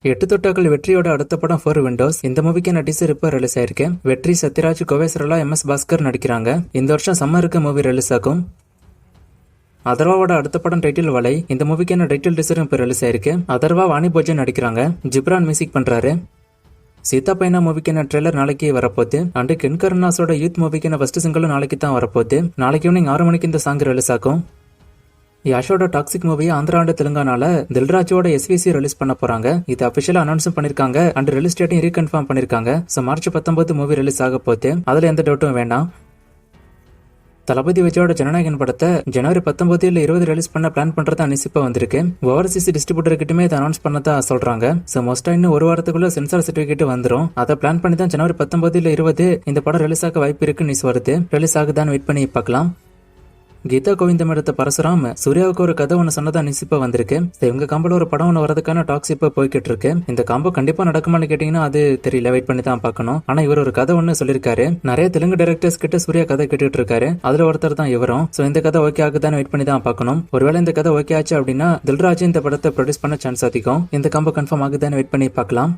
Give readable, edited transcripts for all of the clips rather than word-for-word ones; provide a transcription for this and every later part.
எட்டு தொட்டாக்கள் வெற்றியோட அடுத்த படம் 4 விண்டோஸ். இந்த மூவிக்கான டீசர் இப்போ ரிலீஸ் ஆயிருக்கு. வெற்றி, சத்யராஜ், கோவேசரலா, MS பாஸ்கர் நடிக்கிறாங்க. இந்த வருஷம் சம்மருக்கு மூவி ரிலீஸ் ஆகும். அதர்வாவோட அடுத்த படம் டைட்டில் வலை. இந்த மூவிக்கான டைட்டில் டீசரும் இப்போ ரிலீஸ் ஆயிருக்கு. அதர்வா, வாணி போஜன் நடிக்கிறாங்க. ஜிப்ரான் மியூசிக் பண்றாரு. சீதா பைனா மூவிக்கான ட்ரெய்லர் நாளைக்கு வரப்போகுது. அண்டு கென் கருணாஸோட யூத் மூவிக்கான ஃபர்ஸ்ட் சிங்கிளும் நாளைக்கு தான் வரப்போகுது. நாளைக்கு ஈவினிங் 6 மணிக்கு இந்த சாங் ரிலீஸ் ஆகும். யாஷோட டாக்ஸிக் மூவியை ஆந்திரா அண்ட் தெலுங்கானால தில்ராஜோட SVC ரிலீஸ் பண்ண போறாங்க. இது அபிஷியலா அனௌன்ஸும் பண்ணிருக்காங்க அண்ட் ரிலீஸ் டேட்டையும் ரீகன்ஃபார்ம் பண்ணிருக்காங்க. ஸோ மார்ச் 19 மூவி ரிலீஸ் ஆக போகுது. அதுல எந்த டவுட்டும் வேண்டாம். தளபதி விஜயோட ஜனநாயகன் படத்தை ஜனவரி 19 இல்ல 20 ரிலீஸ் பண்ண பிளான் பண்றதா நியூஸ் வந்திருக்கு. ஓவர்சீஸ் டிஸ்ட்ரிபியூட்டர் கிட்டமே இதை அனௌன்ஸ் பண்ணதா சொல்றாங்க. ஸோ மோஸ்டா இன்னும் ஒரு வாரத்துக்குள்ள சென்சார் சர்டிபிகேட் வந்துடும். அதை பிளான் பண்ணி தான் ஜனவரி 19 இல்ல 20 இந்த படம் ரிலீஸ் ஆக வாய்ப்பு இருக்கு நியூஸ் வருது. ரிலீஸ் ஆகுதான்னு வெயிட் பண்ணி பார்க்கலாம். கீதா கோவிந்தம் எடுத்த பரசுராம் சூர்யாவுக்கு ஒரு கதை ஒன்று சொன்னதா நியூஸ் இப்போ வந்திருக்கு. இவங்க காம்போல ஒரு படம் ஒன்று வரதுக்கான டாக்ஸ் இப்போ போய்கிட்டு இருக்கு. இந்த காம்போ கண்டிப்பா நடக்குமான்னு கேட்டீங்கன்னா அது தெரியல, வெயிட் பண்ணி தான் பார்க்கணும். ஆனா இவர் ஒரு கதை ஒன்று சொல்லியிருக்காரு. நிறைய தெலுங்கு டைரக்டர்ஸ் கிட்ட சூர்யா கதை கேட்டுட்டு இருக்காரு. அதுல ஒருத்தர் தான் இவரும். சோ இந்த கதை ஓகே ஆகுதான்னு வெயிட் பண்ணி தான் பார்க்கணும். ஒருவேளை இந்த கதை ஓகே ஆச்சு அப்படின்னா தில்ராஜ் இந்த படத்தை ப்ரொடியூஸ் பண்ண சான்ஸ் அதிகம். இந்த காம்போ கன்ஃபார்ம் ஆகுதான்னு வெயிட் பண்ணி பார்க்கலாம்.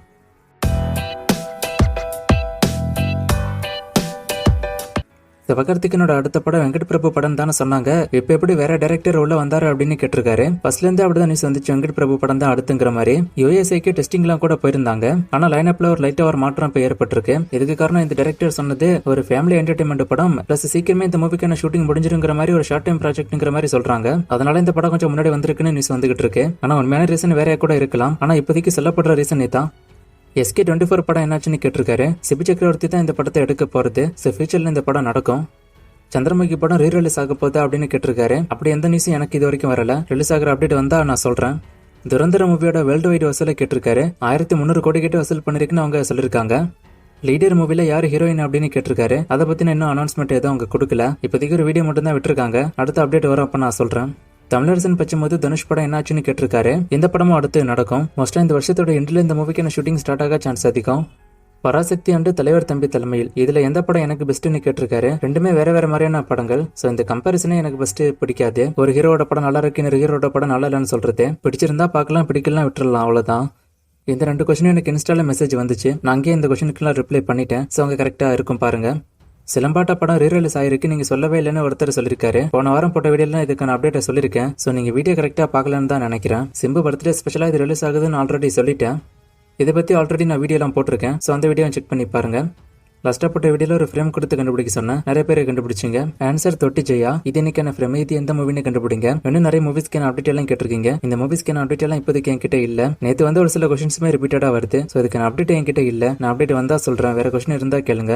சிவகார்த்திகனோட அடுத்த படம் வெங்கட் பிரபு படம் தானே சொன்னாங்க. இப்ப எப்படி வேற டைரக்டர் உள்ள வந்தாரு அப்படின்னு கேட்டிருக்காரு. ஃபர்ஸ்ட்ல இருந்தே அப்படிதான் நியூஸ் வந்துச்சு, வெங்கட் பிரபு படம் தான் அடுத்துங்கிற மாதிரி. USA டெஸ்டிங் எல்லாம் கூட போயிருந்தாங்க. ஆனா லைனப்ல ஒரு லைட்டா ஒரு மாற்றம் இப்ப ஏற்பட்டிருக்கு. இதுக்கு காரணம் இந்த டைரக்டர் சொன்னது ஒரு ஃபேமிலி என்டர்டைன்மெண்ட் படம் பிளஸ் சீக்கிரமே இந்த மூவிக்கான ஷூட்டிங் முடிஞ்சிருங்கிற மாதிரி ஒரு ஷார்ட் டைம் ப்ராஜெக்ட்ங்கிற மாதிரி சொல்றாங்க. அதனால இந்த படம் கொஞ்சம் முன்னாடி வந்திருக்குன்னு நியூஸ் வந்துகிட்டு இருக்கு. ஆனா உண்மையான ரீசன் வேற கூட இருக்கலாம். ஆனா இப்போதைக்கு சொல்லப்படுற ரீசன் இதான். SK24 படம் என்னாச்சுன்னு கேட்டிருக்காரு. சிபி சக்கரவர்த்தி தான் இந்த படத்தை எடுக்க போறது. ஃபியூச்சர்ல இந்த படம் நடக்கும். சந்திரமுகி படம் ரீரிலீஸ் ஆக போகுதா அப்படின்னு கேட்டிருக்காரு. அப்படி எந்த நியூஸும் எனக்கு இது வரைக்கும் வரல. ரிலீஸ் ஆகிற அப்டேட் வந்தா நான் சொல்றேன். துரந்தர மூவியோட வேர்ல்டு வைடு வசூலை கேட்டிருக்காரு. 1300 கோடி கிட்ட வசூல் பண்ணிருக்குன்னு அவங்க சொல்லிருக்காங்க. லீடர் மூவில யார் ஹீரோயின் அப்படின்னு கேட்டிருக்காரு. அதை பத்தின இன்னும் அனௌன்ஸ்மெண்ட் எதுவும் அவங்க கொடுக்கல. இப்போதைக்கு ஒரு வீடியோ மட்டும் தான் விட்டுருக்காங்க. அடுத்த அப்டேட் வரும் அப்ப நான் சொல்றேன். தமிழரசன் பச்சும்போது தனுஷ் படம் என்னாச்சுன்னு கேட்டிருக்காரு. இந்த படமும் அடுத்து நடக்கும். மோஸ்டா இந்த வருஷத்தோட எண்ட்ல இந்த மூவிக்கான ஷூட்டிங் ஸ்டார்ட் ஆக சான்ஸ் அதிகம். பராசக்தி அண்டு தலைவர் தம்பி தலைமையில் இதுல எந்த படம் எனக்கு பெஸ்ட்னு கேட்டிருக்காரு. ரெண்டுமே வேற வேற மாதிரியான படங்கள். சோ இந்த கம்பேரிசனே எனக்கு பெஸ்ட் பிடிக்காது. ஒரு ஹீரோட படம் நல்லா இருக்கு, இன்னொரு ஹீரோட படம் நல்லா இல்லைன்னு சொல்றது. பிடிச்சிருந்தா பார்க்கலாம், பிடிக்கலாம் விட்டுறலாம், அவ்வளவுதான். இந்த 2 கொஸ்டினும் எனக்கு இன்ஸ்டால மெசேஜ் வந்துச்சு. நான் அங்கேயே இந்த கொஸ்டினுக்குலாம் ரிப்ளை பண்ணிட்டேன். சோ அவங்க கரெக்டா இருக்கும் பாருங்க. சிலம்பாட்ட படம் ரீரிலீஸ் ஆயிருக்கு, நீங்க சொல்லவே இல்லைன்னு ஒருத்தர் சொல்லிருக்காரு. போன வாரம் போட்ட வீடியோல இதுக்கான அப்டேட்டை சொல்லிருக்கேன். சோ நீங்க வீடியோ கரெக்டா பார்க்கலன்னு தான் நினைக்கிறேன். சிம்பு பர்த்டே ஸ்பெஷலா இது ரிலீஸ் ஆகுதுன்னு ஆல்ரெடி சொல்லிட்டேன். இதை பத்தி ஆல்ரெடி நான் வீடியோலாம் போட்டிருக்கேன். சோ அந்த வீடியோ செக் பண்ணி பாருங்க. லாஸ்டா போட்ட வீடியோல ஒரு ஃப்ரேம் கொடுத்து கண்டுபிடிக்க சொன்னேன். நிறைய பேரை கண்டுபிடிச்சிங்க. ஆன்சர் தொட்டி ஜெயா. இது இன்னைக்கான ஃப்ரேம். இது எந்த மூவின்னு கண்டுபிடிங்க. இன்னும் நிறைய மூவிஸ்க்கான அப்டேட் எல்லாம் கேட்டிருக்கீங்க. இந்த மூவிஸ்க்கான அப்டேட் எல்லாம் இப்போதைக்கு என்கிட்ட இல்ல. நேற்று வந்து ஒரு சில கொஸ்டின்ஸுமே ரிப்பீட்டடா வருது. சோ இதுக்கான அப்டேட் என்கிட்ட இல்ல. நான் அப்டேட் வந்தா சொல்றேன். வேற கொஸ்டின் இருந்தா கேளுங்க.